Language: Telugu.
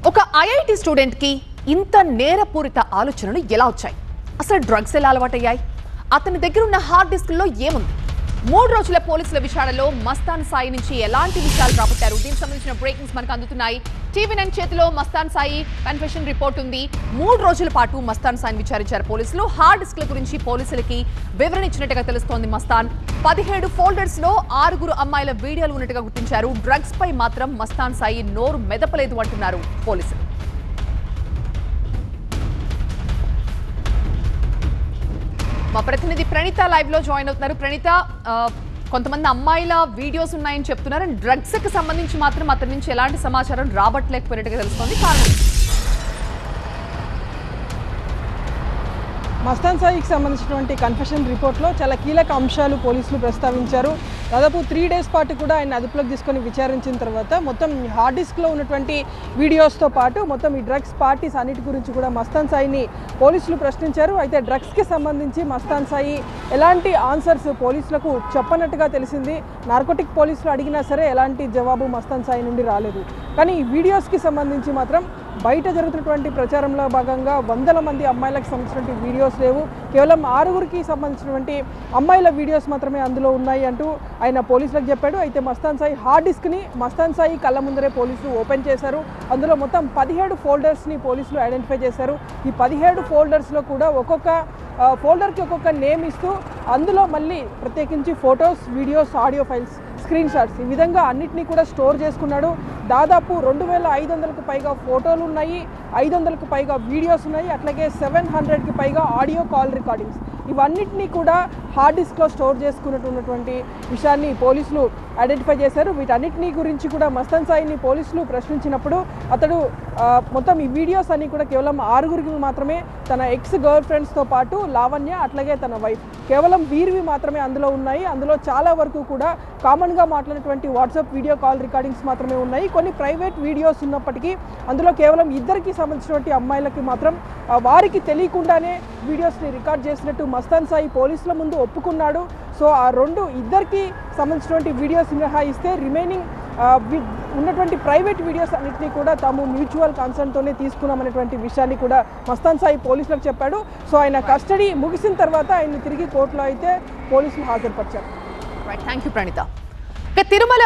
ఒక ఐఐటి స్టూడెంట్ కి ఇంత నేరపూరిత ఆలోచనలు ఎలా వచ్చాయి? అసలు డ్రగ్స్ ఎలా అలవాటయ్యాయి? అతని దగ్గర ఉన్న హార్డ్ డిస్క్లో ఏముంది? 3 రోజుల పోలీసుల విచారణలో మస్తాన్ సాయి నుంచి ఎలాంటి విషయాలు రాబట్టారు? దీనికి సంబంధించిన బ్రేకింగ్స్ మనకు అందుతున్నాయి. టీవీ9 చేతిలో మస్తాన్ సాయి కన్ఫెషన్ రిపోర్ట్ ఉంది. 3 రోజుల పాటు మస్తాన్ సాయిని విచారించారు పోలీసులు. హార్డ్ డిస్క్ల గురించి పోలీసులకి వివరణ ఇచ్చినట్టుగా తెలుస్తోంది. మస్తాన్ 17 ఫోల్డర్స్ లో 6 అమ్మాయిల వీడియోలు ఉన్నట్టుగా గుర్తించారు. డ్రగ్స్ పై మాత్రం మస్తాన్ సాయి నోరు మెదపలేదు అంటున్నారు పోలీసులు. మా ప్రతినిధి ప్రణీత లైవ్ లో జాయిన్ అవుతున్నారు. ప్రణీత, కొంతమంది అమ్మాయిల వీడియోస్ ఉన్నాయని చెప్తున్నారు. డ్రగ్స్ కి సంబంధించి మాత్రం అతని నుంచి ఎలాంటి సమాచారం రాబట్టలేకపోయినట్టుగా తెలుస్తోంది. కారణం మస్తాన్ సాయికి సంబంధించినటువంటి కన్ఫెషన్ రిపోర్ట్లో చాలా కీలక అంశాలు పోలీసులు ప్రస్తావించారు. దాదాపు 3 డేస్ పాటు కూడా ఆయన అదుపులోకి తీసుకొని విచారించిన తర్వాత మొత్తం హార్డ్ డిస్క్లో ఉన్నటువంటి వీడియోస్తో పాటు మొత్తం ఈ డ్రగ్స్ పార్టీస్ అన్నిటి గురించి కూడా మస్తాన్ సాయిని పోలీసులు ప్రశ్నించారు. అయితే డ్రగ్స్కి సంబంధించి మస్తాన్ సాయి ఎలాంటి ఆన్సర్స్ పోలీసులకు చెప్పనట్టుగా తెలిసింది. నార్కోటిక్ పోలీసులు అడిగినా సరే ఎలాంటి జవాబు మస్తాన్ సాయి నుండి రాలేదు. కానీ ఈ వీడియోస్కి సంబంధించి మాత్రం బయట జరుగుతున్నటువంటి ప్రచారంలో భాగంగా వందల మంది అమ్మాయిలకు సంబంధించినటువంటి వీడియోస్ లేవు, కేవలం 6 సంబంధించినటువంటి అమ్మాయిల వీడియోస్ మాత్రమే అందులో ఉన్నాయి అంటూ ఆయన పోలీసులకు చెప్పాడు. అయితే మస్తాన్ సాయి హార్డ్ డిస్క్ని మస్తాన్ సాయి కళ్ళ ముందరే పోలీసులు ఓపెన్ చేశారు. అందులో మొత్తం 17 ఫోల్డర్స్ని పోలీసులు ఐడెంటిఫై చేశారు. ఈ 17 ఫోల్డర్స్లో కూడా ఒక్కొక్క ఫోల్డర్కి ఒక్కొక్క నేమ్ ఇస్తూ అందులో మళ్ళీ ప్రత్యేకించి photos, videos, audio files, screen shots ఈ విధంగా అన్నిటినీ కూడా స్టోర్ చేసుకున్నాడు. దాదాపు 2500కు పైగా ఫోటోలు ఉన్నాయి, 500కు పైగా వీడియోస్ ఉన్నాయి, అట్లాగే 700కి పైగా ఆడియో కాల్ రికార్డింగ్స్ ఇవన్నిటినీ కూడా హార్డ్ డిస్క్లో స్టోర్ చేసుకున్నటువంటి విషయాన్ని పోలీసులు ఐడెంటిఫై చేశారు. వీటన్నిటినీ గురించి కూడా మస్తాన్ సాయిని పోలీసులు ప్రశ్నించినప్పుడు అతడు మొత్తం ఈ వీడియోస్ అన్నీ కూడా కేవలం 6 మాత్రమే, తన ఎక్స్ గర్ల్ ఫ్రెండ్స్తో పాటు లావణ్య అట్లాగే తన వైఫ్, కేవలం వీరివి మాత్రమే అందులో ఉన్నాయి. అందులో చాలా వరకు కూడా కామన్గా మాట్లాడినటువంటి వాట్సాప్ వీడియో కాల్ రికార్డింగ్స్ మాత్రమే ఉన్నాయి. కొన్ని ప్రైవేట్ వీడియోస్ ఉన్నప్పటికీ అందులో కేవలం 2కి సంబంధించినటువంటి అమ్మాయిలకి మాత్రం వారికి తెలియకుండానే వీడియోస్ని రికార్డ్ చేసినట్టు మస్తాన్ సాయి పోలీసుల ముందు ఒప్పుకున్నాడు. సో ఆ 2 సంబంధించినటువంటి వీడియోస్ మినహాయిస్తే రిమైనింగ్ ఉన్నటువంటి ప్రైవేట్ వీడియోస్ అన్నింటినీ కూడా తాము మ్యూచువల్ కన్సర్న్తోనే తీసుకున్నామనేటువంటి విషయాన్ని కూడా మస్తాన్ సాయి పోలీసులకు చెప్పాడు. సో ఆయన కస్టడీ ముగిసిన తర్వాత ఆయన తిరిగి కోర్టులో అయితే పోలీసులు హాజరుపరిచారు. Thank you Praneetha. తిరుమల